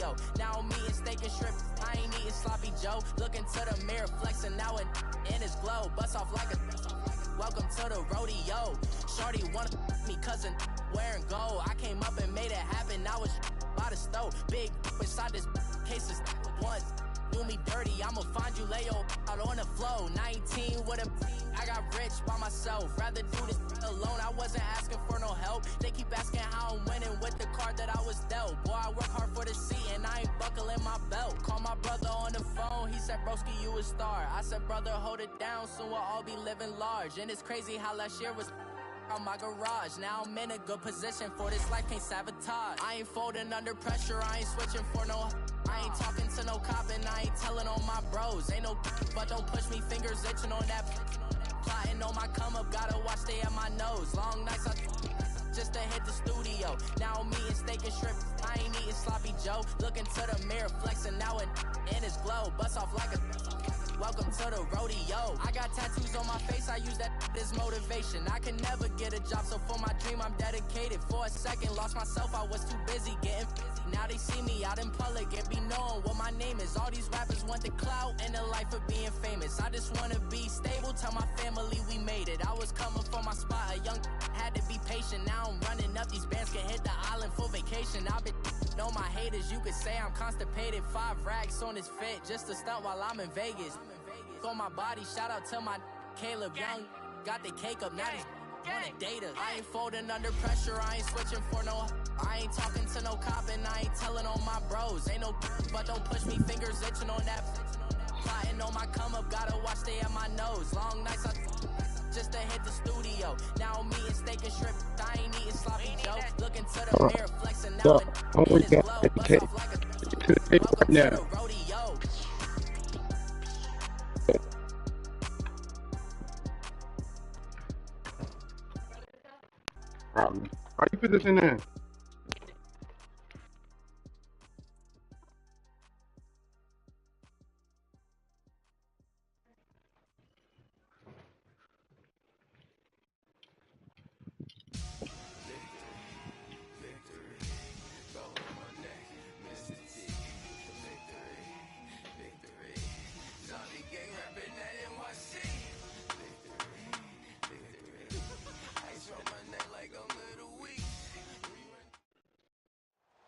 studio. Now I'm eating steak and shrimp, I ain't eating sloppy Joe. Look into the mirror, flexing now and in his glow. Bust off like a welcome to the rodeo. Shorty wanna me cousin wearing gold. I came up and made it happen, now it's by the stove. Big inside this cases once. Do me dirty, I'ma find you, lay your out on the floor. 19 with a I got rich by myself. Rather do this alone, I wasn't asking for no help. They keep asking how I'm winning with the card that I was dealt. Boy, I work hard for the seat and I ain't buckling my belt. Call my brother on the phone, he said, broski, you a star. I said, brother, hold it down, soon we'll all be living large. And it's crazy how last year was on my garage. Now I'm in a good position for this life, can't sabotage. I ain't folding under pressure, I ain't switching for no. I ain't talking to no cop and I ain't telling on my bros. Ain't no but don't push me, fingers itching on that. Plotting on my come up, gotta watch stay at my nose. Long nights I just to hit the studio. Now I'm eating steak and shrimp, I ain't eating sloppy Joe. Looking to the mirror, flexing now and in his glow. Bust off like a welcome to the rodeo. I got tattoos on my face, I use that as motivation. I can never get a job, so for my dream I'm dedicated. For a second, lost myself, I was too busy getting busy. Now they see me out in public and be knowing what my name is. All these rappers want the clout and the life of being famous. I just wanna be stable, tell my family we made it. I was coming from my spot, a young had to be patient. Now I'm running up, these bands can hit the island for vacation. I've been know my haters, you could say I'm constipated. 5 racks on his fit, just to stunt while I'm in Vegas. On my body, shout out to my Caleb Young. Got the cake up, now he's wanna date us. I ain't folding under pressure, I ain't switching for no. I ain't talking to no cop and I ain't telling on my bros. Ain't no but don't push me, fingers itching on that. Plotting on my come up, gotta watch stay at my nose. Long nights I just to hit the studio. Now I'm eating steak and shrimp, I ain't eating sloppy Joe. Looking to the mirror, flexing now and in his glow. Bust off like a welcome to the rodeo. Problem. How you put this in there?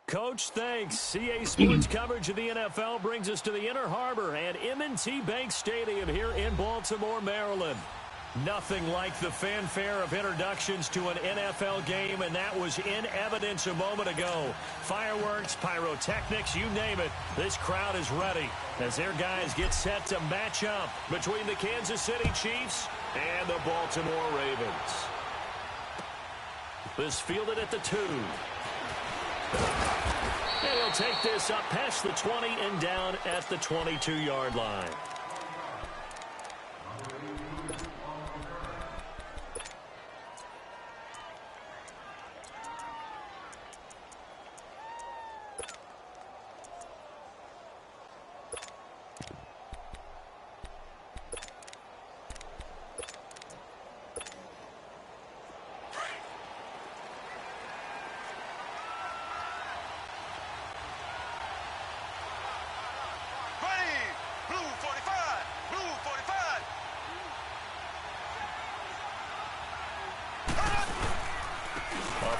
Coach, thanks. CA Sports coverage of the NFL brings us to the Inner Harbor at M&T Bank Stadium here in Baltimore, Maryland. Nothing like the fanfare of introductions to an NFL game, and that was in evidence a moment ago. Fireworks, pyrotechnics, you name it. This crowd is ready as their guys get set to match up between the Kansas City Chiefs and the Baltimore Ravens. This fielded at the 2. And he'll take this up past the 20 and down at the 22-yard line.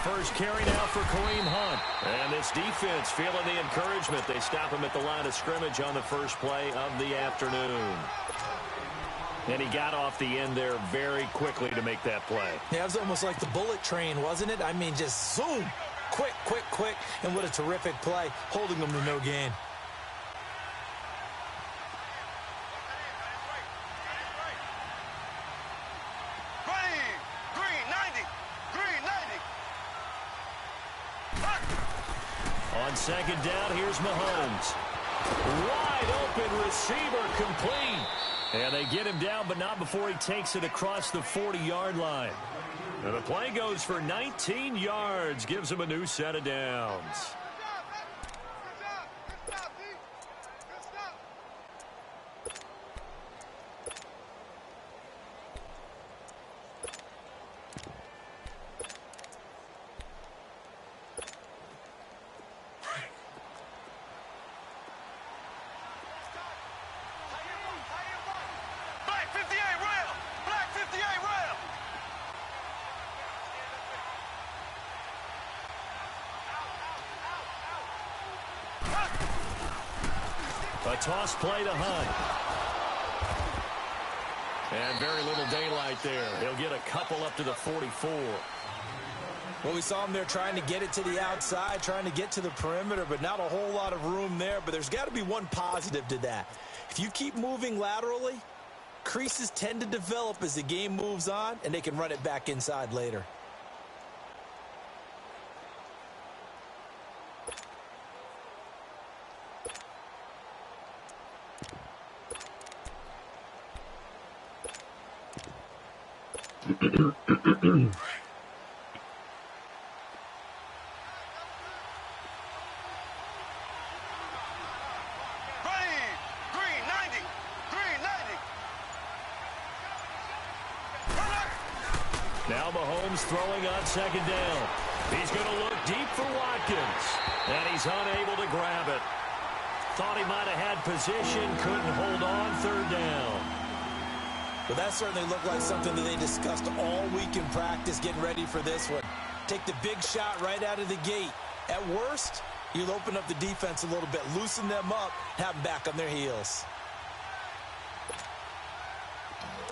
First carry now for Kareem Hunt. And this defense feeling the encouragement. They stop him at the line of scrimmage on the first play of the afternoon. And he got off the end there very quickly to make that play. Yeah, it was almost like the bullet train, wasn't it? I mean, just zoom. Quick, quick, quick. And what a terrific play, holding them to no gain. Second down, here's Mahomes. Wide open receiver, complete. And they get him down, but not before he takes it across the 40-yard line. And the play goes for 19 yards, gives him a new set of downs. A toss play to Hunt. And very little daylight there. He'll get a couple up to the 44. Well, we saw him there trying to get it to the outside, trying to get to the perimeter, but not a whole lot of room there. But there's got to be one positive to that. If you keep moving laterally, creases tend to develop as the game moves on, and they can run it back inside later. Now Mahomes throwing on second down. He's going to look deep for Watkins. And he's unable to grab it. Thought he might have had position, couldn't hold on, third down. Well, that certainly looked like something that they discussed all week in practice, getting ready for this one. Take the big shot right out of the gate. At worst, you'll open up the defense a little bit, loosen them up, have them back on their heels.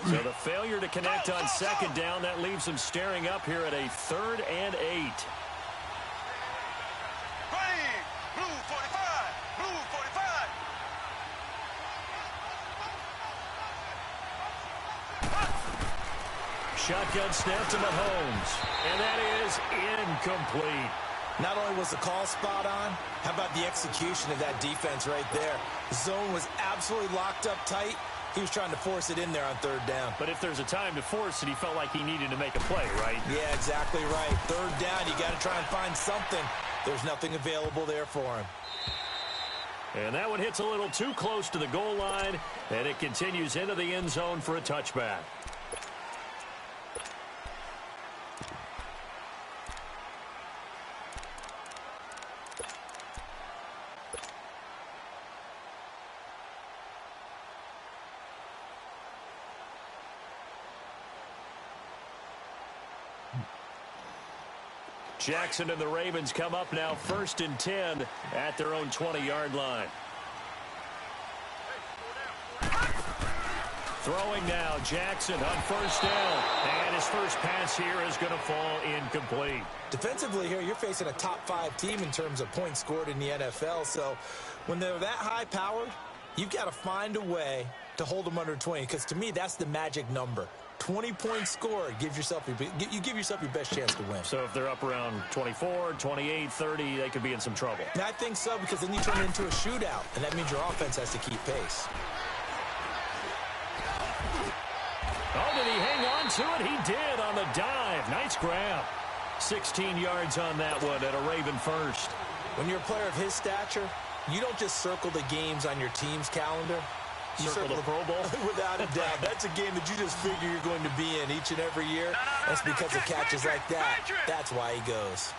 So the failure to connect on second down, that leaves them staring up here at a 3rd and 8. Blue 45, blue 45. Shotgun snap to Mahomes, and that is incomplete. Not only was the call spot on, how about the execution of that defense right there? The zone was absolutely locked up tight. He was trying to force it in there on third down. But if there's a time to force it, he felt like he needed to make a play, right? Yeah, exactly right. Third down, you got to try and find something. There's nothing available there for him. And that one hits a little too close to the goal line, and it continues into the end zone for a touchback. Jackson and the Ravens come up now 1st and 10 at their own 20-yard line. Throwing now, Jackson on 1st down. And his first pass here is going to fall incomplete. Defensively here, you're facing a top 5 team in terms of points scored in the NFL. So when they're that high-powered, you've got to find a way to hold them under 20. Because to me, that's the magic number. 20 points scored, you give yourself your best chance to win. So if they're up around 24, 28, 30, they could be in some trouble. And I think so, because then you turn it into a shootout, and that means your offense has to keep pace. Oh, did he hang on to it? He did on the dive. Nice grab. 16 yards on that one at a Raven first. When you're a player of his stature, you don't just circle the games on your team's calendar. You circle the Pro Bowl? Without a doubt. That's a game that you just figure you're going to be in each and every year. That's because of catches like that. That's why he goes.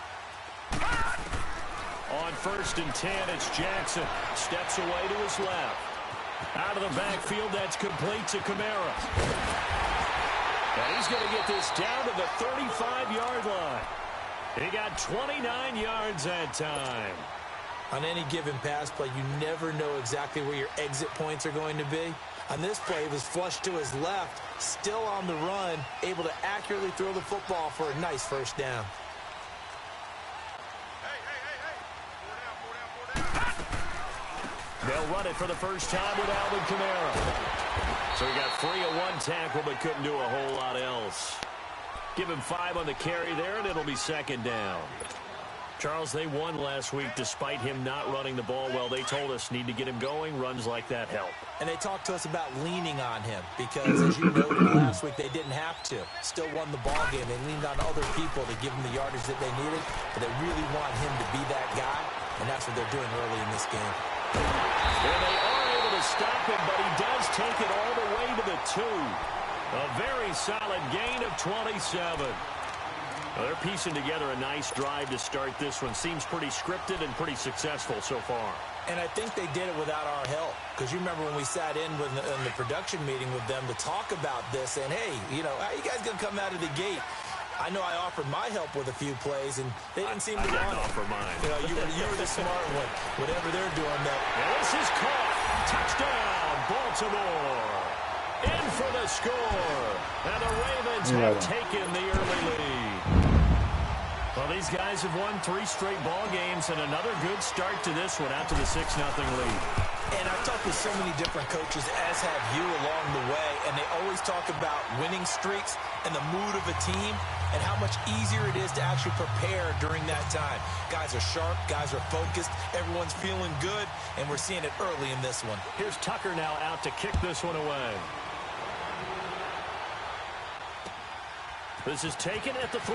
On 1st and 10, it's Jackson. Steps away to his left. Out of the backfield, that's complete to Kamara. And he's going to get this down to the 35-yard line. He got 29 yards that time. On any given pass play, you never know exactly where your exit points are going to be. On this play, it was flushed to his left, still on the run, able to accurately throw the football for a nice first down. They'll run it for the first time with Alvin Kamara. So he got free of one tackle, but couldn't do a whole lot else. Give him 5 on the carry there, and it'll be 2nd down. Charles, they won last week despite him not running the ball well. They told us need to get him going. Runs like that help. And they talked to us about leaning on him because, as you noted last week, they didn't have to. Still won the ball game. They leaned on other people to give him the yardage that they needed, but they really want him to be that guy, and that's what they're doing early in this game. And they are able to stop him, but he does take it all the way to the 2. A very solid gain of 27. Well, they're piecing together a nice drive to start this one. Seems pretty scripted and pretty successful so far. And I think they did it without our help. Because you remember when we sat in the production meeting with them to talk about this, and hey, you know, how you guys going to come out of the gate? I know I offered my help with a few plays, and they didn't seem to want it. Offer mine. You know, you were the smart one. Whatever they're doing, though. And this is caught. Touchdown, Baltimore. In for the score. And the Ravens have taken the early lead. Well, these guys have won 3 straight ball games and another good start to this one out to the 6-0 lead. And I've talked with so many different coaches, as have you, along the way, and they always talk about winning streaks and the mood of a team and how much easier it is to actually prepare during that time. Guys are sharp, guys are focused, everyone's feeling good, and we're seeing it early in this one. Here's Tucker now out to kick this one away. This is taken at the 3.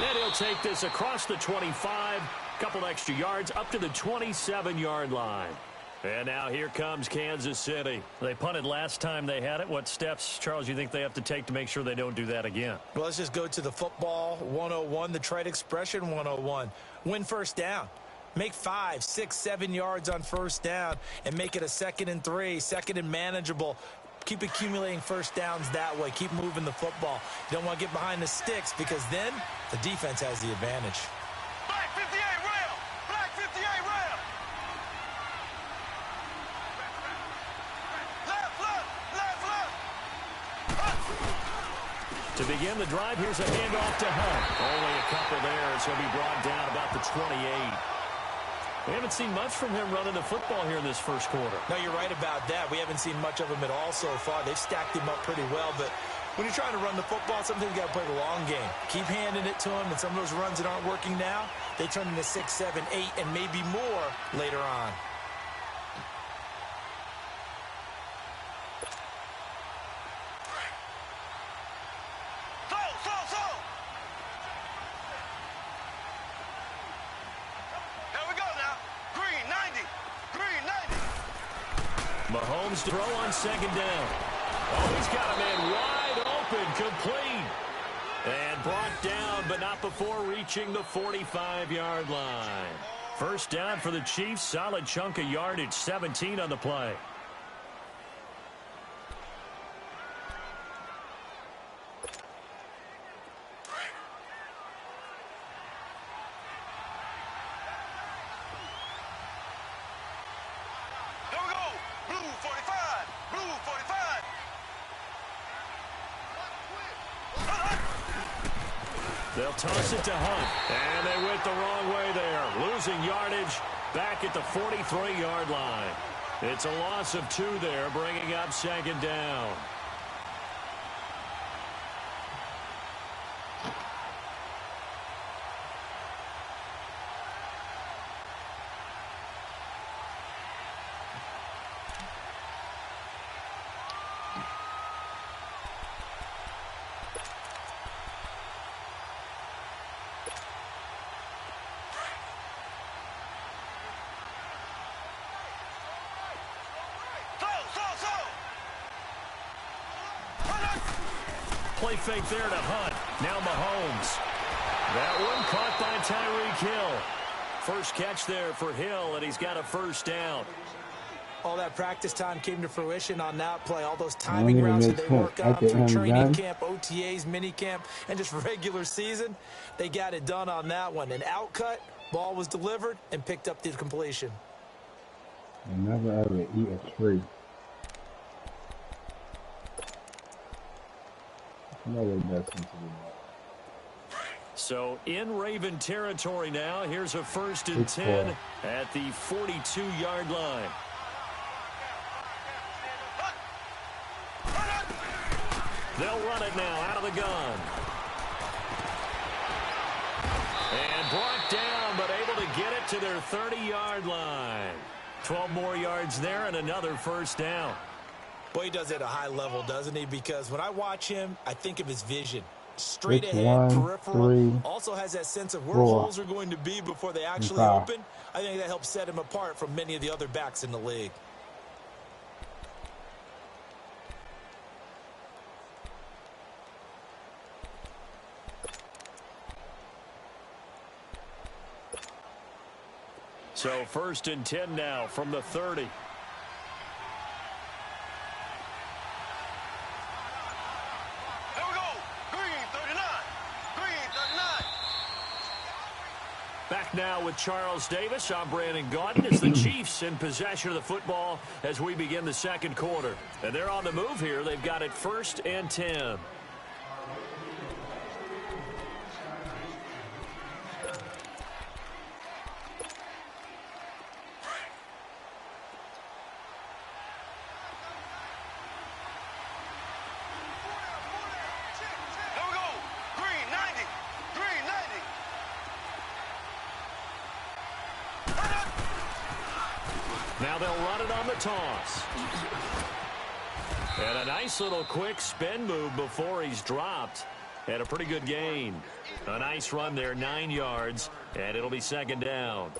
And he'll take this across the 25. Couple extra yards up to the 27-yard line. And now here comes Kansas City. They punted last time they had it. What steps, Charles, you think they have to take to make sure they don't do that again? Well, let's just go to the football 101, the trite expression 101. Win first down. Make 5, 6, 7 yards on first down and make it a 2nd and 3, 2nd and manageable. Keep accumulating first downs that way. Keep moving the football. You don't want to get behind the sticks because then the defense has the advantage. Black 58 rail. Black 58 rail. Left, left, left, left. To begin the drive, here's a handoff to Hunt. Only a couple there, so he'll be brought down about the 28. We haven't seen much from him running the football here in this first quarter. No, you're right about that. We haven't seen much of him at all so far. They've stacked him up pretty well, but when you're trying to run the football, sometimes you got to play the long game. Keep handing it to him, and some of those runs that aren't working now, they turn into 6, 7, 8, and maybe more later on. Mahomes to throw on 2nd down. Oh, he's got a man wide open, complete. And brought down, but not before reaching the 45-yard line. First down for the Chiefs. Solid chunk of yardage, 17 on the play. They'll toss it to Hunt. And they went the wrong way there. Losing yardage back at the 43-yard line. It's a loss of 2 there, bringing up 2nd down. Play fake there to Hunt. Now Mahomes. That one caught by Tyreek Hill. First catch there for Hill, and he's got a first down. All that practice time came to fruition on that play. All those timing routes that they work on through training camp, OTAs, mini camp, and just regular season. They got it done on that one. An outcut, ball was delivered, and picked up the completion. I never ever eat a tree. So in Raven territory now. Here's a 1st and 10 at the 42-yard line. They'll run it now out of the gun. And brought down, but able to get it to their 30-yard line. 12 more yards there and another first down. Boy, he does it at a high level, doesn't he? Because when I watch him, I think of his vision. Straight ahead, peripheral. Also has that sense of where holes are going to be before they actually open. I think that helps set him apart from many of the other backs in the league. So 1st and 10 now from the 30. Back now with Charles Davis. I'm Brandon Gaudin. It's the Chiefs in possession of the football as we begin the second quarter. And they're on the move here. They've got it 1st and 10. Now they'll run it on the toss. And a nice little quick spin move before he's dropped. And a pretty good gain. A nice run there, 9 yards, and it'll be 2nd down.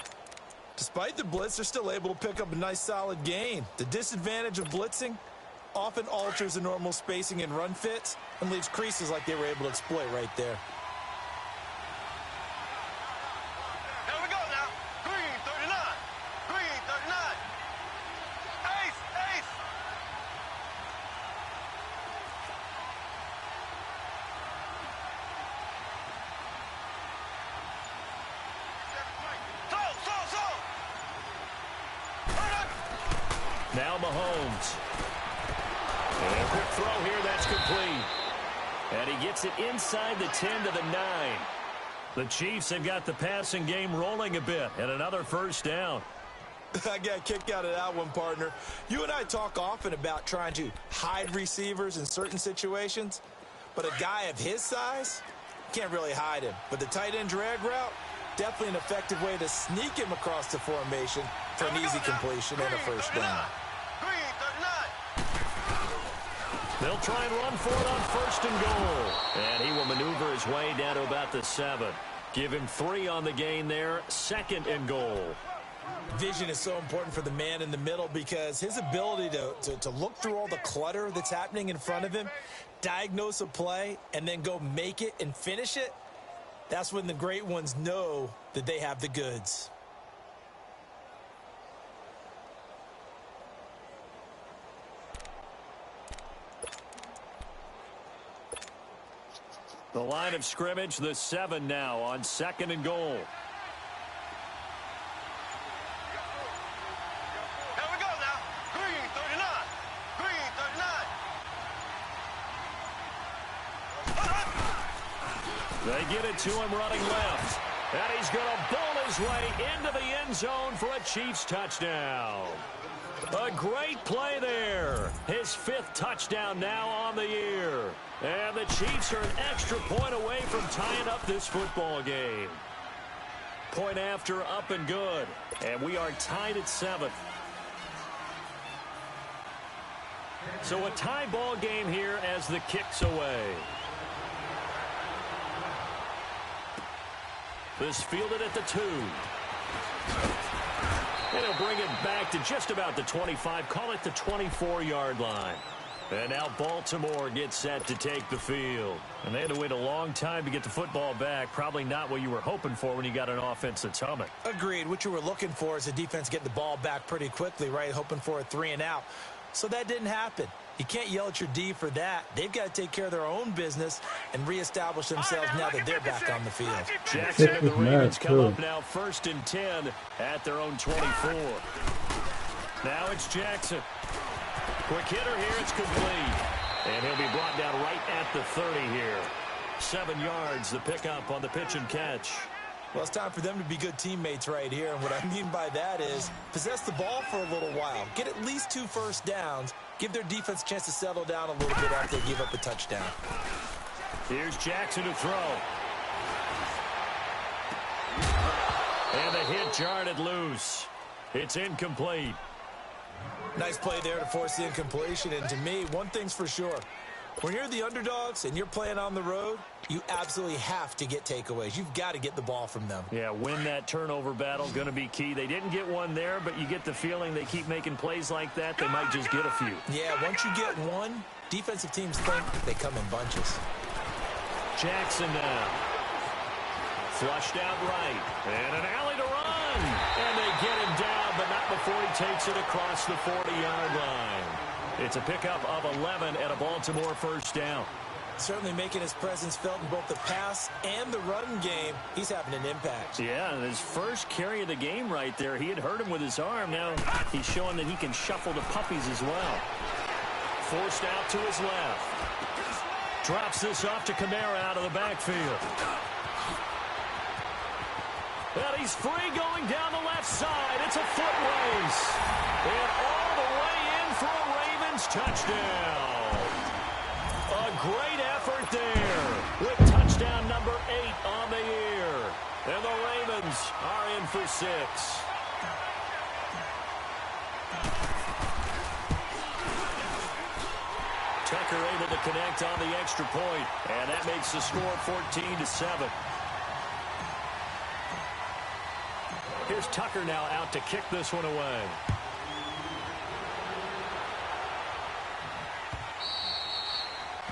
Despite the blitz, they're still able to pick up a nice solid gain. The disadvantage of blitzing often alters the normal spacing and run fits and leaves creases like they were able to exploit right there. Now Mahomes. And a quick throw here, that's complete. And he gets it inside the 10 to the 9. The Chiefs have got the passing game rolling a bit, and another 1st down. I got kicked out of that one, partner. You and I talk often about trying to hide receivers in certain situations, but a guy of his size, can't really hide him. But the tight end drag route, definitely an effective way to sneak him across the formation for an easy completion and a 1st down. They'll try and run for it on 1st and goal. And he will maneuver his way down to about the 7. Give him 3 on the gain there. 2nd and goal. Vision is so important for the man in the middle because his ability to look through all the clutter that's happening in front of him, diagnose a play, and then go make it and finish it, that's when the great ones know that they have the goods. The line of scrimmage, the 7 now on 2nd and goal. Here we go now. Green 39. Green 39. They get it to him running left. And he's going to bowl his way into the end zone for a Chiefs touchdown. A great play there. His 5th touchdown now on the year. And the Chiefs are an extra point away from tying up this football game. Point after, up and good. And we are tied at 7. So a tie ball game here as the kick's away. This fielded at the 2. And he'll bring it back to just about the 25. Call it the 24-yard line. And now Baltimore gets set to take the field. And they had to wait a long time to get the football back. Probably not what you were hoping for when you got an offense that's humming. Agreed. What you were looking for is a defense getting the ball back pretty quickly, right? Hoping for a 3 and out. So that didn't happen. You can't yell at your D for that. They've got to take care of their own business and reestablish themselves now that they're back on the field. Jackson and the Ravens come up now 1st and 10 at their own 24. Now it's Jackson. Quick hitter here, it's complete. And he'll be brought down right at the 30 here. 7 yards, the pickup on the pitch and catch. Well, it's time for them to be good teammates right here. And what I mean by that is possess the ball for a little while. Get at least 2 first downs. Give their defense a chance to settle down a little bit after they give up a touchdown. Here's Jackson to throw. And the hit jarred it loose. It's incomplete. Nice play there to force the incompletion. And to me, one thing's for sure. When you're the underdogs and you're playing on the road, you absolutely have to get takeaways. You've got to get the ball from them. Yeah, win that turnover battle, going to be key. They didn't get one there, but you get the feeling they keep making plays like that, they might just get a few. Yeah, once you get one, defensive teams think they come in bunches. Jackson now. Flushed out right. And an alley to run. And they get him down, but not before he takes it across the 40-yard line. It's a pickup of 11 and a Baltimore 1st down. Certainly making his presence felt in both the pass and the run game. He's having an impact. Yeah, and his first carry of the game right there, he had hurt him with his arm. Now he's showing that he can shuffle the puppies as well. Forced out to his left. Drops this off to Kamara out of the backfield. And he's free going down the left side. It's a foot race. And all the way in for a Ravens touchdown. A great effort there with touchdown number 8 on the year. And the Ravens are in for 6. Tucker able to connect on the extra point, and that makes the score 14-7. Here's Tucker now out to kick this one away.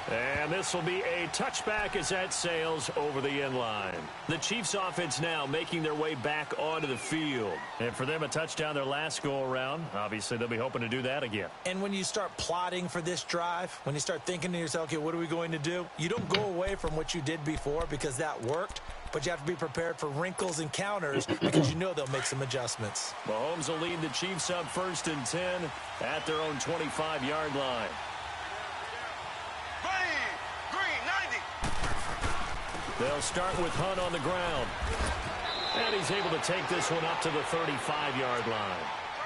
And this will be a touchback as that sails over the end line. The Chiefs offense now making their way back onto the field. And for them, a touchdown their last go-around. Obviously, they'll be hoping to do that again. And when you start plotting for this drive, when you start thinking to yourself, okay, what are we going to do? You don't go away from what you did before because that worked. But you have to be prepared for wrinkles and counters because you know they'll make some adjustments. Mahomes will lead the Chiefs up 1st and 10 at their own 25-yard line. They'll start with Hunt on the ground. And he's able to take this one up to the 35-yard line.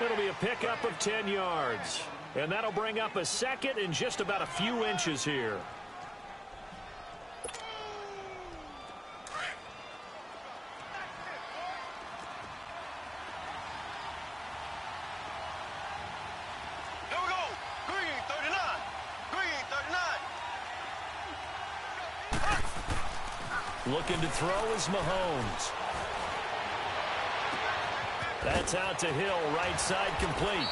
It'll be a pickup of 10 yards. And that'll bring up a second in just about a few inches here. Looking to throw is Mahomes. That's out to Hill, right side complete.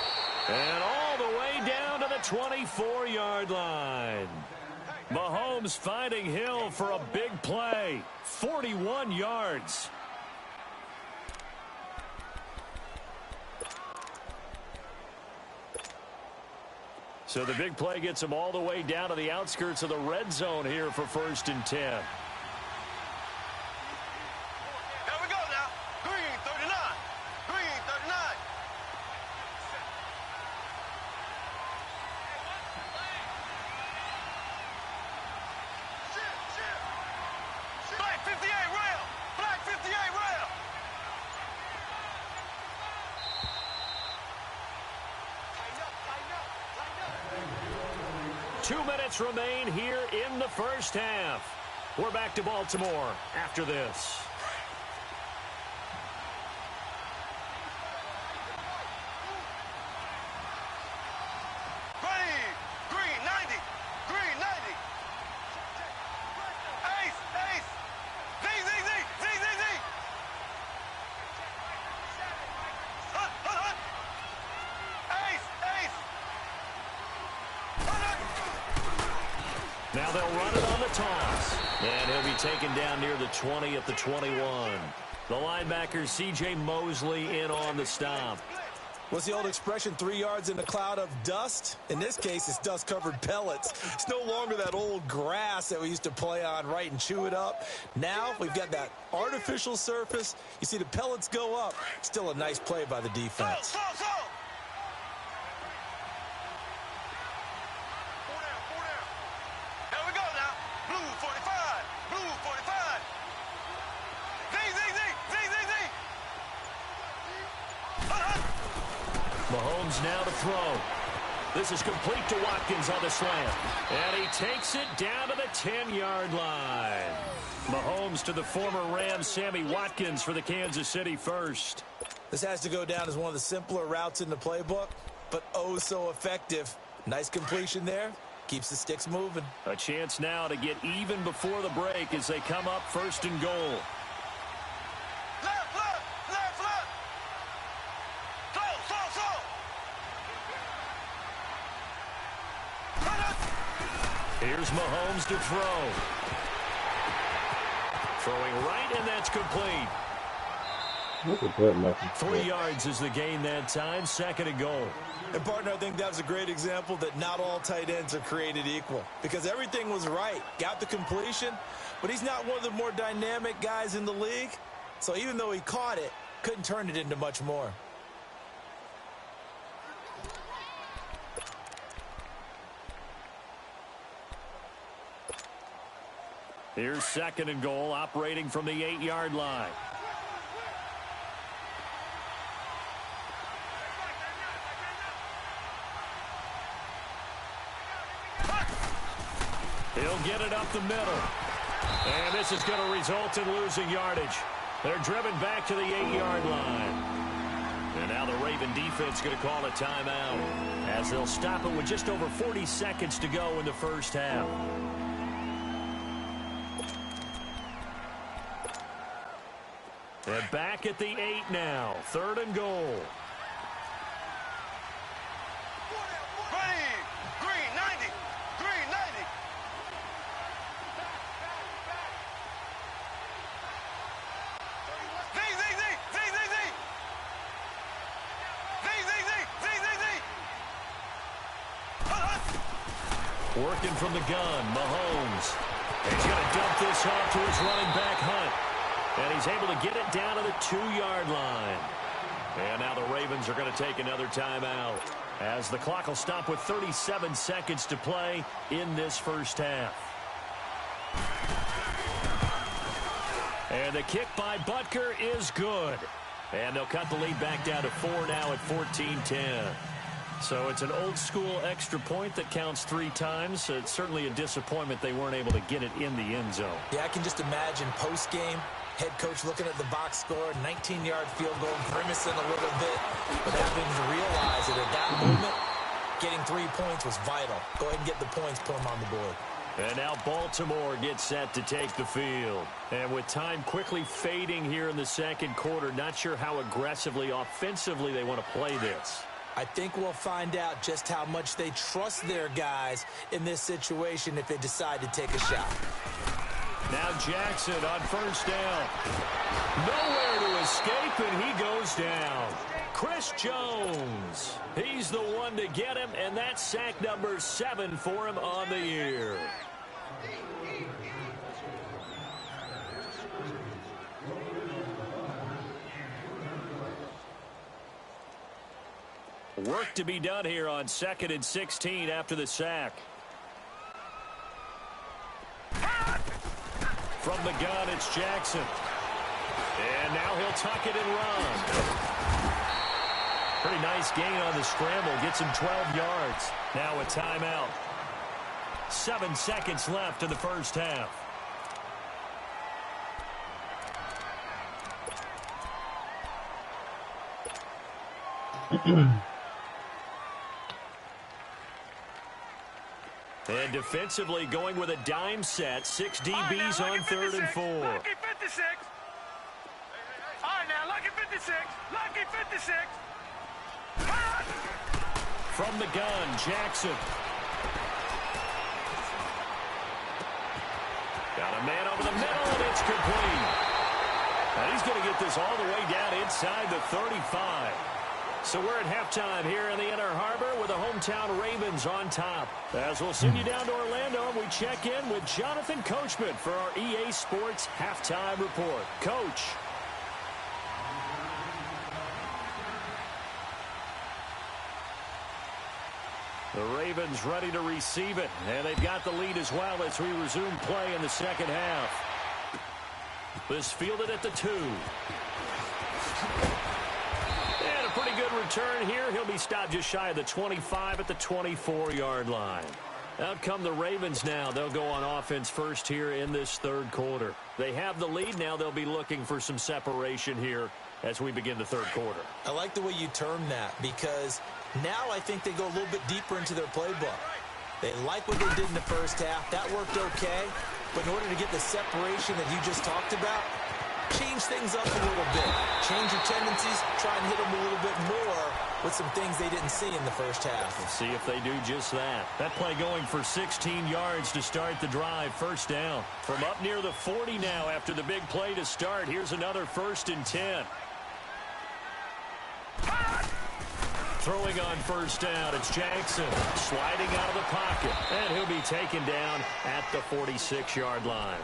And all the way down to the 24-yard line. Mahomes finding Hill for a big play. 41 yards. So the big play gets him all the way down to the outskirts of the red zone here for 1st and 10. Black 58 rail. 2 minutes remain here in the first half. We're back to Baltimore after this. Green 90. Green 90. Ace. Z. Hunt. Ace. Now they'll run it on the toss. And he'll be taken down near the 20 at the 21. The linebacker, C.J. Mosley, in on the stop. What's the old expression, 3 yards in a cloud of dust? In this case, it's dust-covered pellets. It's no longer that old grass that we used to play on, right, and chew it up. Now we've got that artificial surface. You see the pellets go up. Still a nice play by the defense. Slow. Here we go now. Blue 45. Z. Mahomes now to throw. This is complete to Watkins on the slant. And he takes it down to the 10-yard line. Mahomes to the former Rams, Sammy Watkins, for the Kansas City first. This has to go down as one of the simpler routes in the playbook, but oh so effective. Nice completion there. Keeps the sticks moving. A chance now to get even before the break as they come up 1st and goal. Left. Slow. Here's Mahomes to throw. Throwing right, and that's complete. That's a good lesson. 3 yards is the gain that time, 2nd and goal. And, partner, I think that was a great example that not all tight ends are created equal because everything was right. Got the completion, but he's not one of the more dynamic guys in the league. So even though he caught it, couldn't turn it into much more. Here's 2nd and goal, operating from the 8-yard line. He'll get it up the middle. And this is going to result in losing yardage. They're driven back to the 8-yard line. And now the Raven defense going to call a timeout as they'll stop it with just over 40 seconds to go in the first half. They're back at the 8 now. 3rd and goal. Ready. Green 90. Green 90. Z. Working from the gun, Mahomes. He's going to dump this off to his running back, Hunt. And he's able to get it down to the 2-yard line. And now the Ravens are going to take another timeout as the clock will stop with 37 seconds to play in this first half. And the kick by Butker is good. And they'll cut the lead back down to 4 now at 14-10. So it's an old-school extra point that counts 3 times. It's certainly a disappointment they weren't able to get it in the end zone. Yeah, I can just imagine post-game, head coach looking at the box score, 19-yard field goal, grimacing a little bit, but having to realize that at that moment, getting 3 points was vital. Go ahead and get the points, put them on the board. And now Baltimore gets set to take the field. And with time quickly fading here in the second quarter, not sure how aggressively, offensively they want to play this. I think we'll find out just how much they trust their guys in this situation if they decide to take a shot. Now Jackson on first down. Nowhere to escape, and he goes down. Chris Jones. He's the one to get him, and that's sack number 7 for him on the year. Work to be done here on 2nd and 16 after the sack. From the gun, it's Jackson. And now he'll tuck it and run. Pretty nice gain on the scramble. Gets him 12 yards. Now a timeout. 7 seconds left in the first half. And defensively going with a dime set. 6 DBs on 3rd and 4. Lucky 56. All right, now, lucky 56. Lucky 56. From the gun, Jackson. Got a man over the middle, and it's complete. And he's going to get this all the way down inside the 35. So we're at halftime here in the Inner Harbor with the hometown Ravens on top. As we'll send you down to Orlando, and we check in with Jonathan Coachman for our EA Sports Halftime Report. Coach. The Ravens ready to receive it, and they've got the lead as well as we resume play in the second half. This fielded at the 2. And a pretty good return here. He'll be stopped just shy of the 25 at the 24-yard line. Out come the Ravens now. They'll go on offense first here in this third quarter. They have the lead now. They'll be looking for some separation here as we begin the third quarter. I like the way you term that because now I think they go a little bit deeper into their playbook. They like what they did in the first half. That worked okay. But in order to get the separation that you just talked about, change things up a little bit. Change your tendencies. Try and hit them a little bit more with some things they didn't see in the first half. We'll see if they do just that. That play going for 16 yards to start the drive. First down. From up near the 40 now after the big play to start. Here's another 1st and 10. Throwing on first down, it's Jackson sliding out of the pocket, and he'll be taken down at the 46-yard line.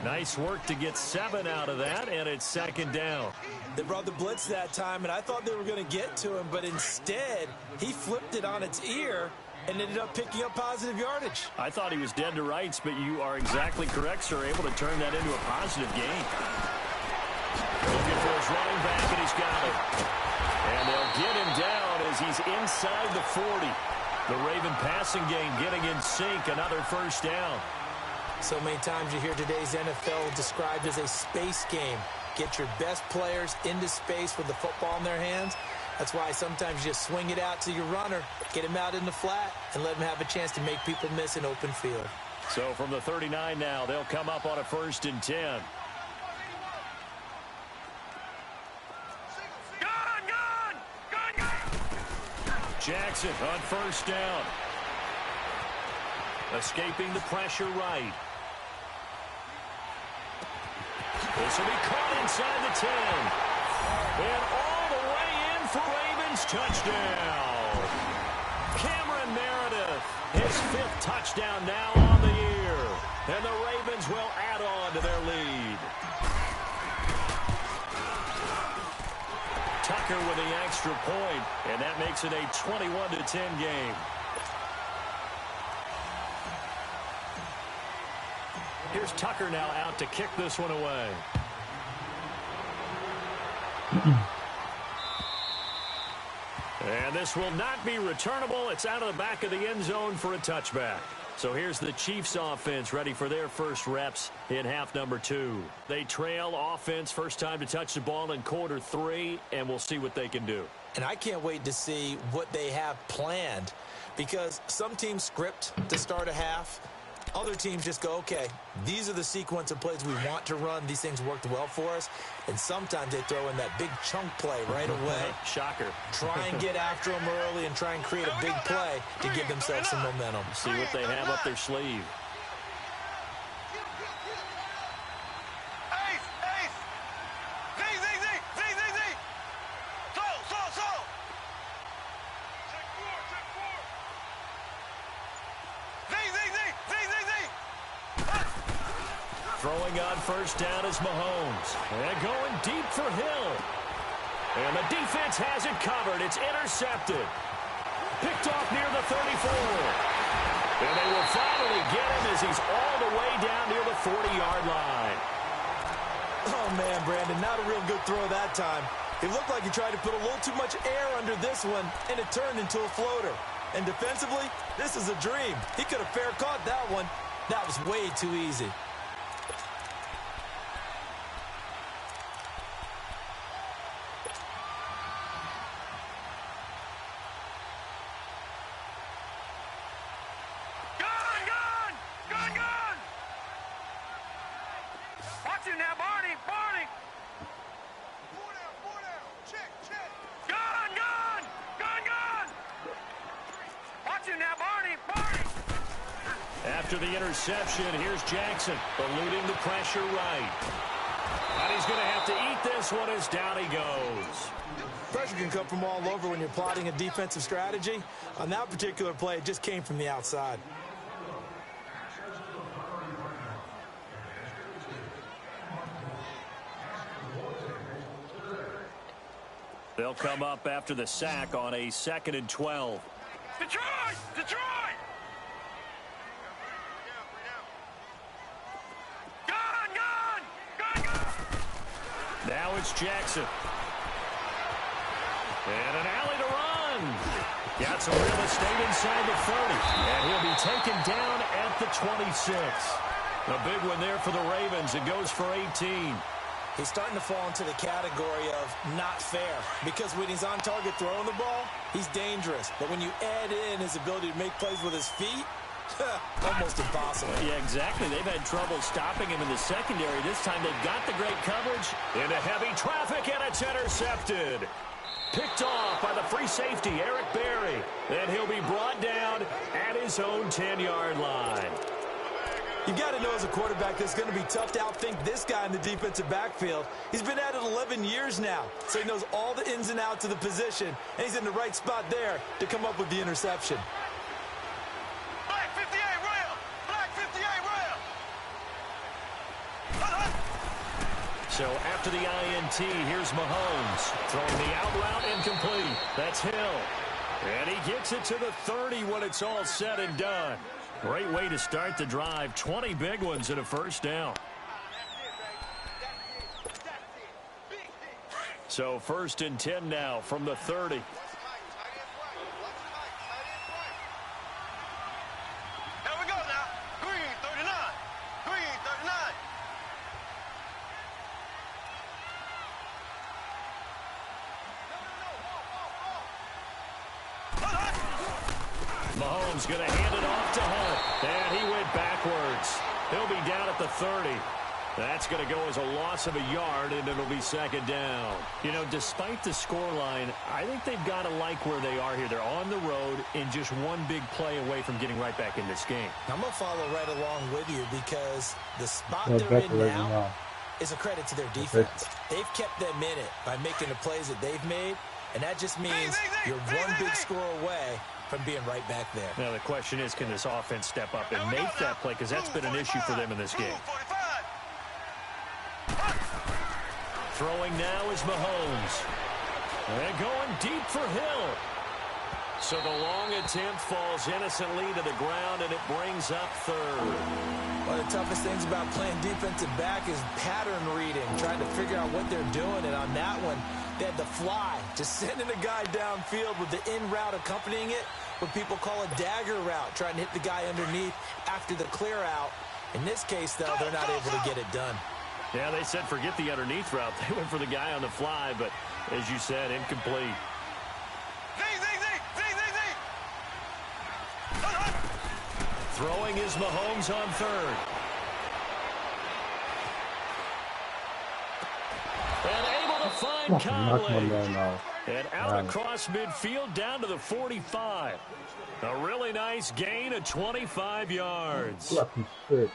Nice work to get 7 out of that, and it's second down. They brought the blitz that time, and I thought they were going to get to him, but instead, he flipped it on its ear and ended up picking up positive yardage. I thought he was dead to rights, but you are exactly correct, sir. Able to turn that into a positive gain. Looking for his running back, and he's got it. And they'll get him down as he's inside the 40. The Raven passing game getting in sync, another first down. So many times you hear today's NFL described as a space game. Get your best players into space with the football in their hands. That's why sometimes you just swing it out to your runner, get him out in the flat, and let him have a chance to make people miss an open field. So from the 39 now, they'll come up on a 1st and 10. Jackson on first down. Escaping the pressure right. This will be caught inside the 10. And all the way in for Ravens touchdown. Cameron Meredith, his 5th touchdown now on the year. And the Ravens will add on to their lead. Tucker with the extra point, and that makes it a 21-10 game. Here's Tucker now out to kick this one away. And this will not be returnable. It's out of the back of the end zone for a touchback. So here's the Chiefs offense ready for their first reps in half number 2. They trail offense, first time to touch the ball in quarter 3, and we'll see what they can do. And I can't wait to see what they have planned, because some teams script to start a half. Other teams just go, okay, these are the sequence of plays we want to run. These things worked well for us. And sometimes they throw in that big chunk play right away. Shocker. Try and get after them early and try and create a big play to give themselves some momentum. See what they have up their sleeve. Throwing on first down is Mahomes. And going deep for Hill. And the defense has it covered. It's intercepted. Picked off near the 34. And they will finally get him as he's all the way down near the 40-yard line. Oh, man, Brandon, not a real good throw that time. It looked like he tried to put a little too much air under this one, and it turned into a floater. And defensively, this is a dream. He could have fair caught that one. That was way too easy. After the interception, here's Jackson, eluding the pressure right. And he's going to have to eat this one as down he goes. Pressure can come from all over when you're plotting a defensive strategy. On that particular play, it just came from the outside. They'll come up after the sack on a 2nd and 12. Detroit! Detroit! Now it's Jackson. And an alley to run. Got some real estate inside the 30. And he'll be taken down at the 26. A big one there for the Ravens. It goes for 18. He's starting to fall into the category of not fair, because when he's on target throwing the ball, he's dangerous. But when you add in his ability to make plays with his feet, almost impossible. Yeah, exactly. They've had trouble stopping him in the secondary. This time they've got the great coverage. Into heavy traffic, and it's intercepted. Picked off by the free safety, Eric Berry. And he'll be brought down at his own 10-yard line. You got to know as a quarterback that it's going to be tough to outthink this guy in the defensive backfield. He's been at it 11 years now, so he knows all the ins and outs of the position, and he's in the right spot there to come up with the interception. Black 58 rail! Black 58 rail! So after the INT, here's Mahomes throwing the out route incomplete. That's Hill. And he gets it to the 30 when it's all said and done. Great way to start the drive. 20 big ones and a first down. So 1st and 10 now from the 30. Here we go now. Green 39. Green 39. Mahomes going to hand it off to Hunt. And he went backwards. He'll be down at the 30. That's going to go as a loss of a yard, and it'll be 2nd down. You know, despite the scoreline, I think they've got to like where they are here. They're on the road and just one big play away from getting right back in this game. I'm going to follow right along with you because the spot they're in now is a credit to their defense. They've kept them in it by making the plays that they've made, and that just means you're one big score away from being right back there. Now, the question is, can this offense step up and make that play? Because that's been an issue for them in this game. Throwing now is Mahomes. And going deep for Hill. So the long attempt falls innocently to the ground, and it brings up 3rd. One of the toughest things about playing defensive back is pattern reading, trying to figure out what they're doing. And on that one, they had the fly, just sending a guy downfield with the in route accompanying it, what people call a dagger route, trying to hit the guy underneath after the clear out. In this case, though, they're not able to get it done. Yeah, they said forget the underneath route. They went for the guy on the fly, but as you said, incomplete. Throwing is Mahomes on 3rd. And able to find Conley. And out across midfield down to the 45. A really nice gain of 25 yards. Lucky shit.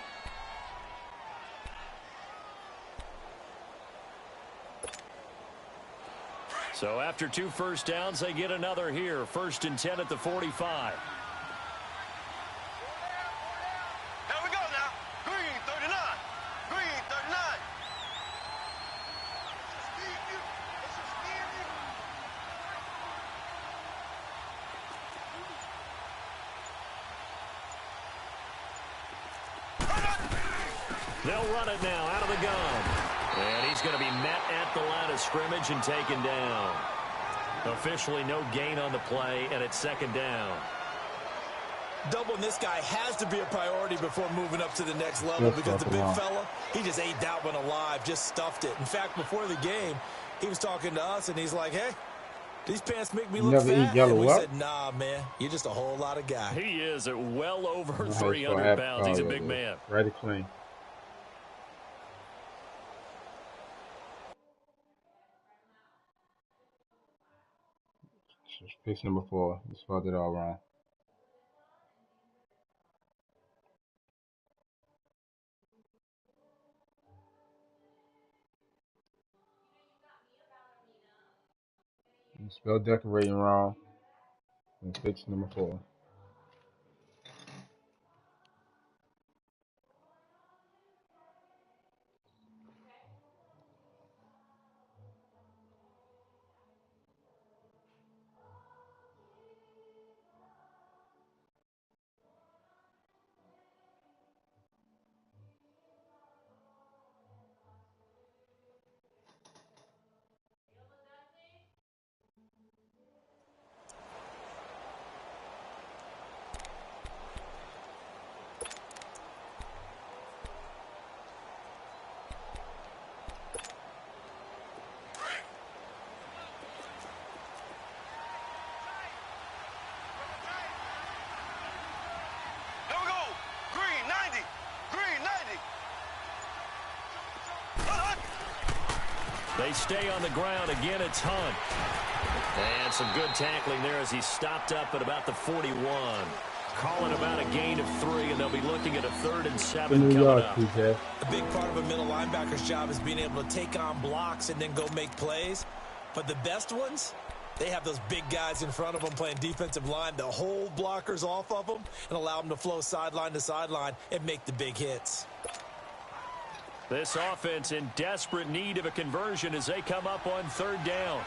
So after 2 first downs, they get another here. 1st and 10 at the 45. Here we go now. Green 39. Green 39. They'll run it now out of the gun. And he's going to be met at the line of scrimmage and taken down. Officially no gain on the play, and it's 2nd down. Doubling this guy has to be a priority before moving up to the next level because the big fella, he just ate that one alive, just stuffed it. In fact, before the game, he was talking to us, and he's like, hey, these pants make me look fat. And we said, nah, man, you're just a whole lot of guy. He is at well over 300 pounds. He's a big man. Ready clean. Pick number 4. We spelled it all wrong. We spelled decorating wrong. And fix number 4. They stay on the ground. Again, it's Hunt. And some good tackling there as he stopped up at about the 41. calling about a gain of 3, and they'll be looking at a 3rd and 7 New coming York, up. TJ. A big part of a middle linebacker's job is being able to take on blocks and then go make plays. But the best ones, they have those big guys in front of them playing defensive line to hold blockers off of them and allow them to flow sideline to sideline and make the big hits. This offense in desperate need of a conversion as they come up on 3rd down.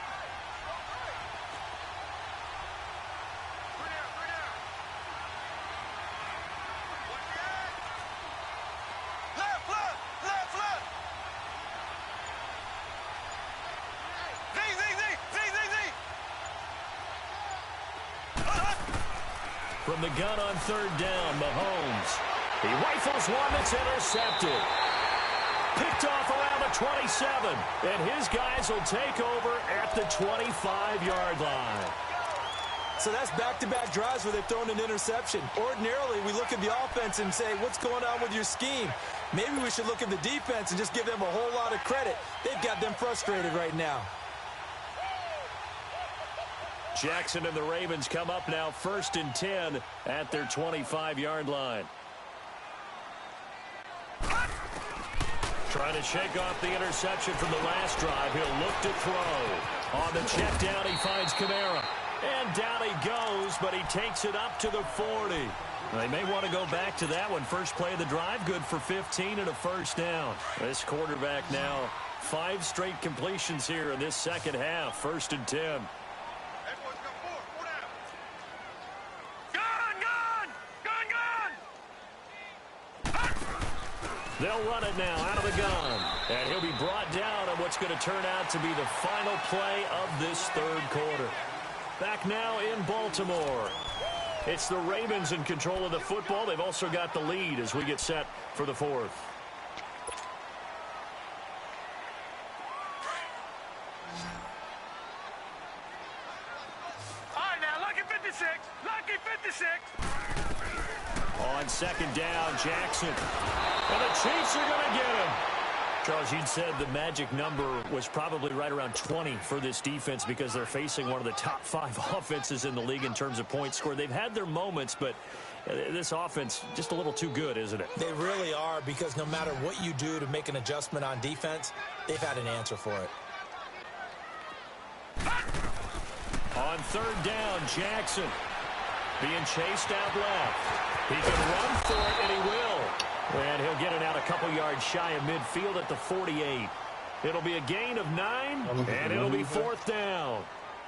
From the gun on 3rd down, Mahomes. He rifles one that's intercepted. Picked off around the 27. And his guys will take over at the 25-yard line. So that's back-to-back drives where they've thrown an interception. Ordinarily, we look at the offense and say, what's going on with your scheme? Maybe we should look at the defense and just give them a whole lot of credit. They've got them frustrated right now. Jackson and the Ravens come up now 1st and 10 at their 25-yard line. Trying to shake off the interception from the last drive. He'll look to throw. On the check down, he finds Kamara. And down he goes, but he takes it up to the 40. They may want to go back to that one. First play of the drive, good for 15 and a 1st down. This quarterback now 5 straight completions here in this second half. 1st and 10. They'll run it now out of the gun. And he'll be brought down on what's going to turn out to be the final play of this 3rd quarter. Back now in Baltimore. It's the Ravens in control of the football. They've also got the lead as we get set for the 4th. All right, now, lucky 56. Lucky 56. On 2nd down, Jackson. And the Chiefs are going to get him. Charles, you'd said the magic number was probably right around 20 for this defense because they're facing one of the top 5 offenses in the league in terms of points scored. They've had their moments, but this offense just a little too good, isn't it? They really are, because no matter what you do to make an adjustment on defense, they've had an answer for it. On 3rd down, Jackson being chased out left. He can run for it, and he will. And he'll get it out a couple yards shy of midfield at the 48. It'll be a gain of 9, and it'll be 4th down.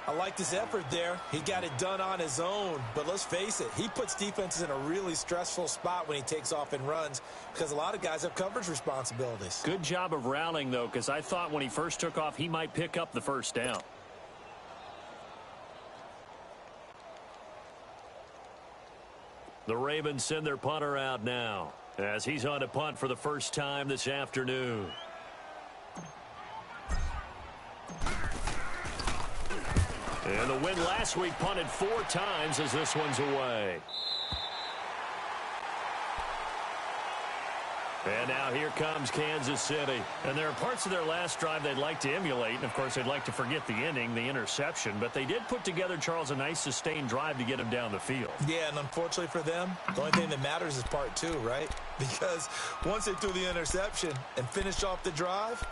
I like his effort there. He got it done on his own. But let's face it, he puts defenses in a really stressful spot when he takes off and runs because a lot of guys have coverage responsibilities. Good job of rallying, though, because I thought when he first took off, he might pick up the 1st down. The Ravens send their punter out now as he's on to punt for the first time this afternoon. And the win last week punted 4 times as this one's away. And now here comes Kansas City. And there are parts of their last drive they'd like to emulate. And, of course, they'd like to forget the ending, the interception. But they did put together, Charles, a nice sustained drive to get him down the field. Yeah, and unfortunately for them, the only thing that matters is part 2, right? Because once they threw the interception and finished off the drive,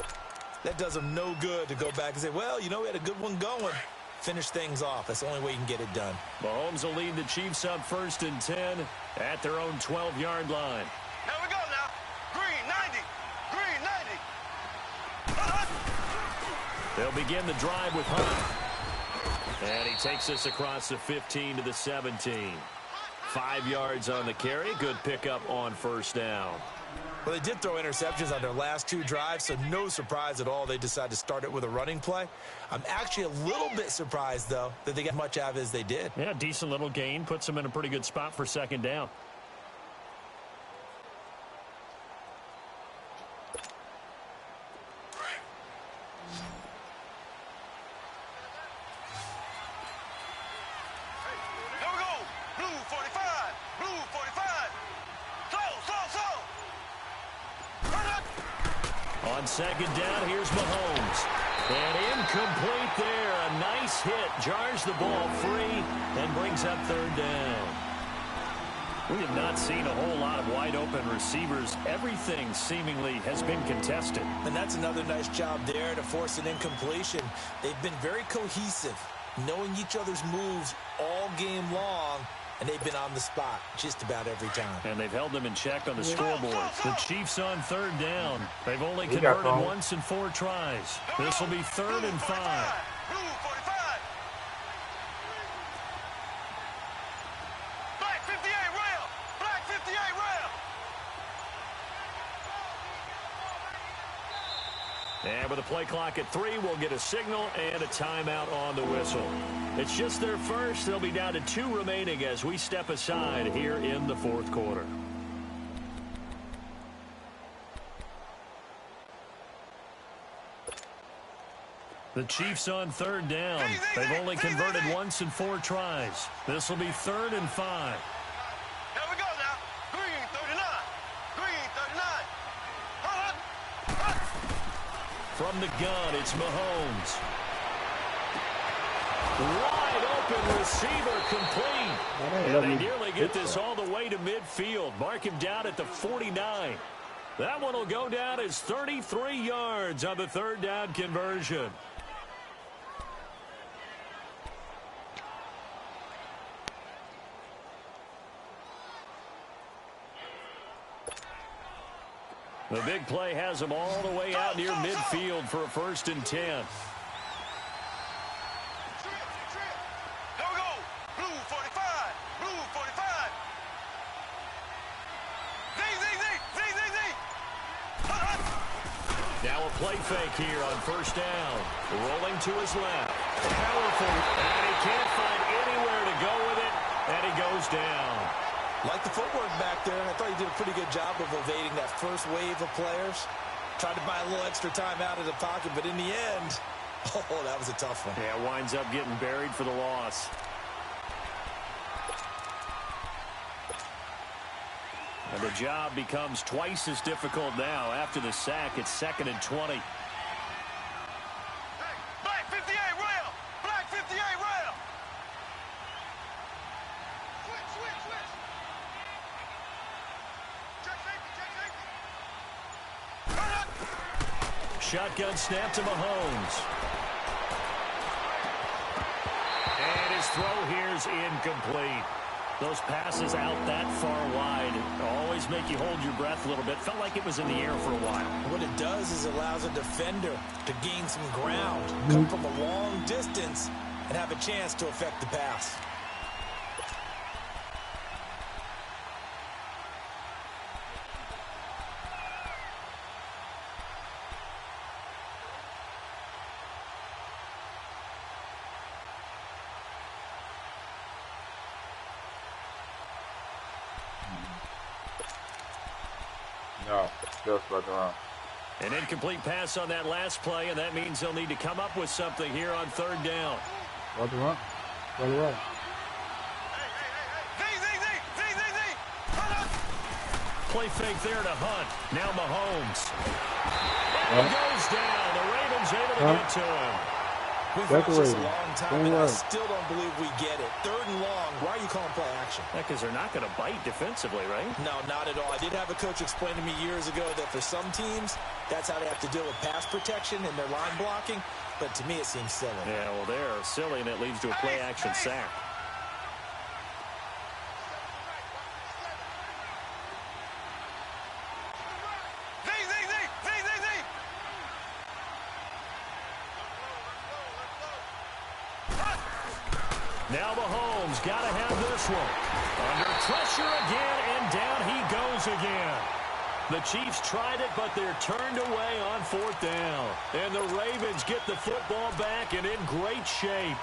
that does them no good to go back and say, well, you know, we had a good one going. Finish things off. That's the only way you can get it done. Mahomes will lead the Chiefs up 1st and 10 at their own 12-yard line. Here we go now. Green 90. Green 90. They'll begin the drive with Hunt. And he takes this across the 15 to the 17. 5 yards on the carry. Good pickup on 1st down. Well, they did throw interceptions on their last 2 drives, so no surprise at all they decided to start it with a running play. I'm actually a little bit surprised, though, that they got much out of it as they did. Yeah, decent little gain. Puts them in a pretty good spot for 2nd down. Here we go. Blue 45. Blue 45. Slow. On 2nd down, here's Mahomes. And incomplete there. A nice hit. Jars the ball free and brings up 3rd down. We have not seen a whole lot of wide-open receivers. Everything seemingly has been contested. And that's another nice job there to force an incompletion. They've been very cohesive, knowing each other's moves all game long, and they've been on the spot just about every time. And they've held them in check on the scoreboard. The Chiefs on third down. They've only converted once in 4 tries. This will be 3rd and 5. And with a play clock at 3, we'll get a signal and a timeout on the whistle. It's just their first. They'll be down to 2 remaining as we step aside here in the 4th quarter. The Chiefs on 3rd down. They've only converted once in 4 tries. This will be 3rd and 5. Here we go now. Green 39. Green 39. From the gun, it's Mahomes. Wide open receiver complete. And they nearly get this all the way to midfield. Mark him down at the 49. That one will go down as 33 yards on the 3rd down conversion. The big play has them all the way out near midfield for a 1st and 10. Here we go. Blue 45. Blue 45. Now a play fake here on 1st down. Rolling to his left. Powerful. And he can't find anywhere to go with it. And he goes down. Like the footwork back there, I thought he did a pretty good job of evading that first wave of players. Tried to buy a little extra time out of the pocket, but in the end, oh, that was a tough one. Yeah, winds up getting buried for the loss. And the job becomes twice as difficult now after the sack. It's 2nd and 20. Black 58 rail. Black 58 rail. Switch. Check safety. Shotgun snap to Mahomes. And his throw here is incomplete. Those passes out that far wide always make you hold your breath a little bit. Felt like it was in the air for a while. What it does is allows a defender to gain some ground, come from a long distance, and have a chance to affect the pass. No, just back around. An incomplete pass on that last play, and that means they'll need to come up with something here on 3rd down. Right to run. Right to run. Play fake there to Hunt. Now Mahomes. And he goes down. The Ravens able to get to him. We've watched this a long time, and I still don't believe we get it. 3rd and long. Why are you calling play action? Because they're not going to bite defensively, right? No, not at all. I did have a coach explain to me years ago that for some teams, that's how they have to deal with pass protection and their line blocking. But to me, it seems silly. Yeah, well, they're silly, and it leads to a play-action sack. Now Mahomes got to have this one. Under pressure again, and down he goes again. The Chiefs tried it, but they're turned away on 4th down. And the Ravens get the football back and in great shape.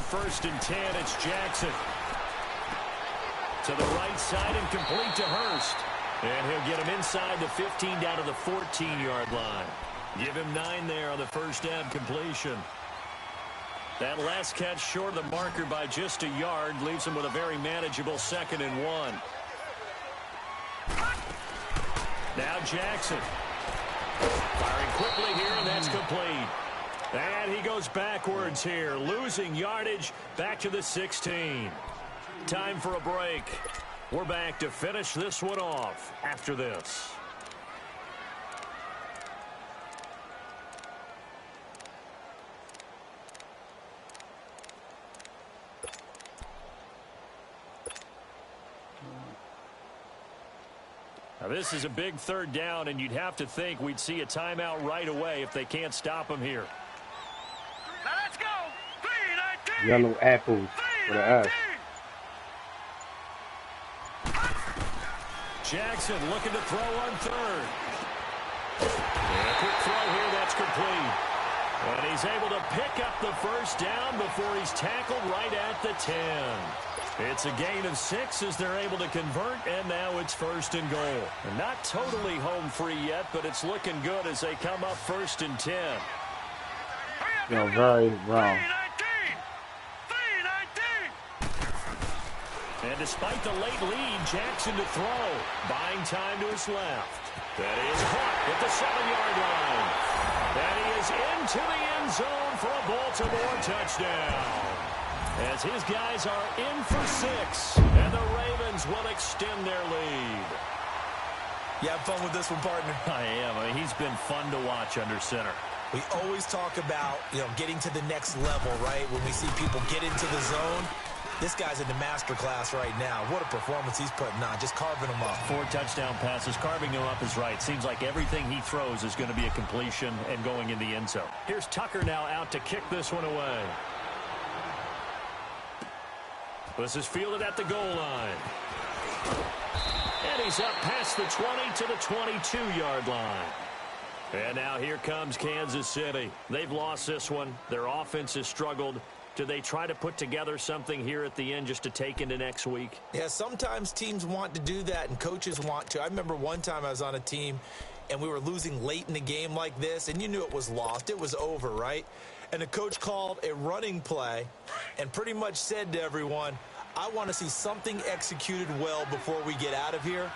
first and 10. It's Jackson. To the right side and complete to Hurst. And he'll get him inside the 15 down to the 14-yard line. Give him 9 there on the first down completion. That last catch short of the marker by just a yard leaves him with a very manageable 2nd and 1. Now Jackson. Firing quickly here, and that's complete. And he goes backwards here, losing yardage back to the 16. Time for a break. We're back to finish this one off after this. Now this is a big 3rd down, and you'd have to think we'd see a timeout right away if they can't stop him here. Now let's go. 3-19. Yellow apples for the S. Jackson looking to throw on 3rd. And a quick throw here, that's complete. And he's able to pick up the first down before he's tackled right at the 10. It's a gain of 6 as they're able to convert, and now it's 1st and goal. And not totally home free yet, but it's looking good as they come up 1st and 10. You know, very wrong. 3-19. And despite the late lead, Jackson to throw. Buying time to his left. That is caught at the 7-yard line. And he is into the end zone for a Baltimore touchdown. As his guys are in for 6, and the Ravens will extend their lead. You have fun with this one, partner? I am. I mean, he's been fun to watch under center. We always talk about, getting to the next level, right? When we see people get into the zone, this guy's in the master class right now. What a performance he's putting on, just carving them up. 4 touchdown passes, carving him up is right. Seems like everything he throws is going to be a completion and going in the end zone. Here's Tucker now out to kick this one away. This is fielded at the goal line. And he's up past the 20 to the 22-yard line. And now here comes Kansas City. They've lost this one. Their offense has struggled. Do they try to put together something here at the end just to take into next week? Yeah, sometimes teams want to do that and coaches want to. I remember one time I was on a team and we were losing late in the game like this, and you knew it was lost. It was over, right? And the coach called a running play and pretty much said to everyone, I want to see something executed well before we get out of here.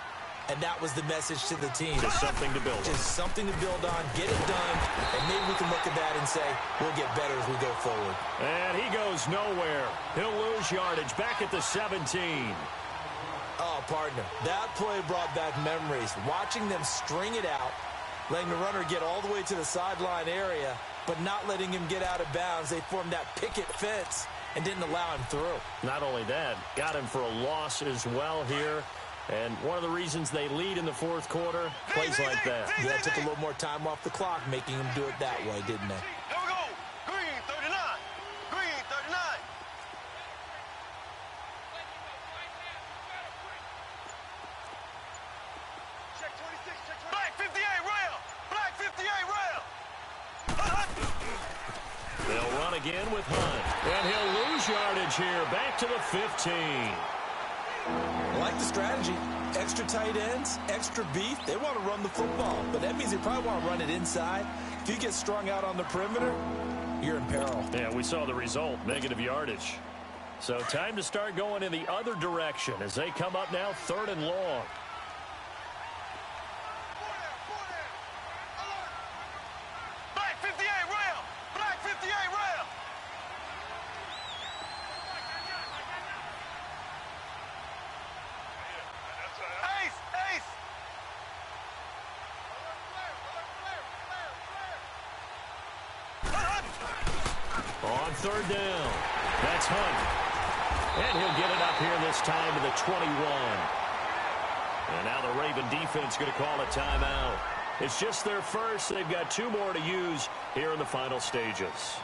And that was the message to the team. Just something to build on. Just something to build on, get it done, and maybe we can look at that and say, we'll get better as we go forward. And he goes nowhere. He'll lose yardage back at the 17. Oh, partner, that play brought back memories. Watching them string it out, letting the runner get all the way to the sideline area, but not letting him get out of bounds. They formed that picket fence and didn't allow him through. Not only that, got him for a loss as well here. And one of the reasons they lead in the 4th quarter, plays like that. Yeah, took a little more time off the clock, making him do it that way, didn't they? Here we go. Green 39. Green 39. Check 26. Check 26. Black 58 rail. Black 58 rail. They'll run again with Hunt. And he'll lose yardage here. Back to the 15. I like the strategy. Extra tight ends, extra beef. They want to run the football, but that means they probably want to run it inside. If you get strung out on the perimeter, you're in peril. Yeah, we saw the result, negative yardage. So time to start going in the other direction as they come up now 3rd and long. Black 58 rail. Black 58 rail. Ace. Ace. On 3rd down, that's Hunt. And he'll get it up here this time to the 21. And now the Raven defense going to call a timeout. It's just their first. They've got 2 more to use here in the final stages.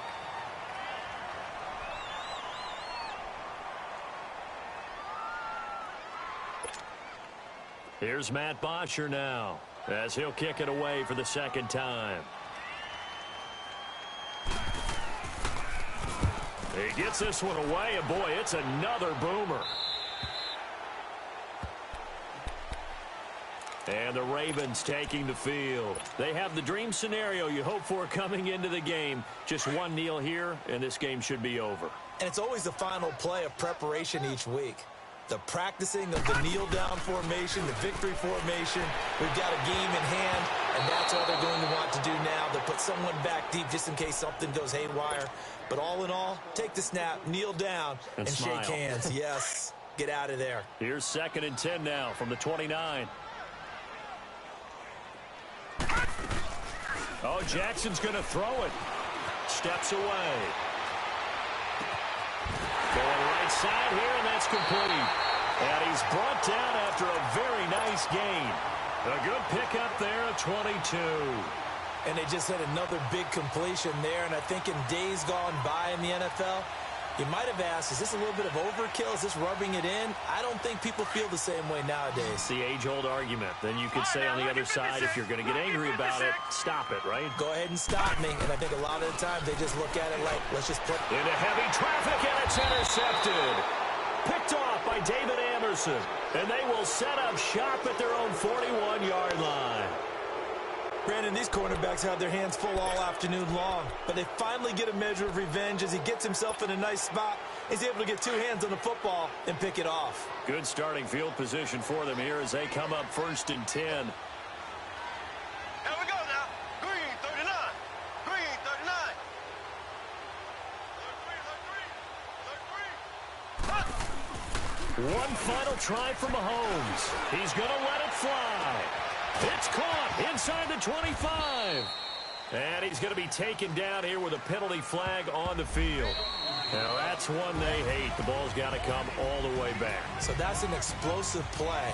Here's Matt Bosher now as he'll kick it away for the 2nd time. He gets this one away, and boy, it's another boomer. And the Ravens taking the field. They have the dream scenario you hope for coming into the game. Just one kneel here, and this game should be over. And it's always the final play of preparation each week. The practicing of the kneel-down formation, the victory formation. We've got a game in hand, and that's all they're going to want to do now. They'll put someone back deep just in case something goes haywire. But all in all, take the snap, kneel down, and shake hands. Yes, get out of there. Here's 2nd and 10 now from the 29. Oh, Jackson's going to throw it. Steps away. Going right side here, and that's complete. And he's brought down after a very nice gain. A good pickup there at 22. And they just had another big completion there. And I think in days gone by in the NFL, you might have asked, is this a little bit of overkill? Is this rubbing it in? I don't think people feel the same way nowadays. It's the age-old argument. Then you could say on the other side, if you're going to get angry about it, stop it, right? Go ahead and stop me. And I think a lot of the time they just look at it like, let's just put into heavy traffic, and it's intercepted. Picked off by David Anderson. And they will set up shop at their own 41-yard line. Brandon, these cornerbacks had their hands full all afternoon long, but they finally get a measure of revenge as he gets himself in a nice spot. He's able to get 2 hands on the football and pick it off. Good starting field position for them here as they come up 1st and 10. Here we go now. Green, 39. Green, 39. One final try for Mahomes. He's going to let it fly. It's caught inside the 25. And he's going to be taken down here with a penalty flag on the field. Now, that's one they hate. The ball's got to come all the way back. So that's an explosive play.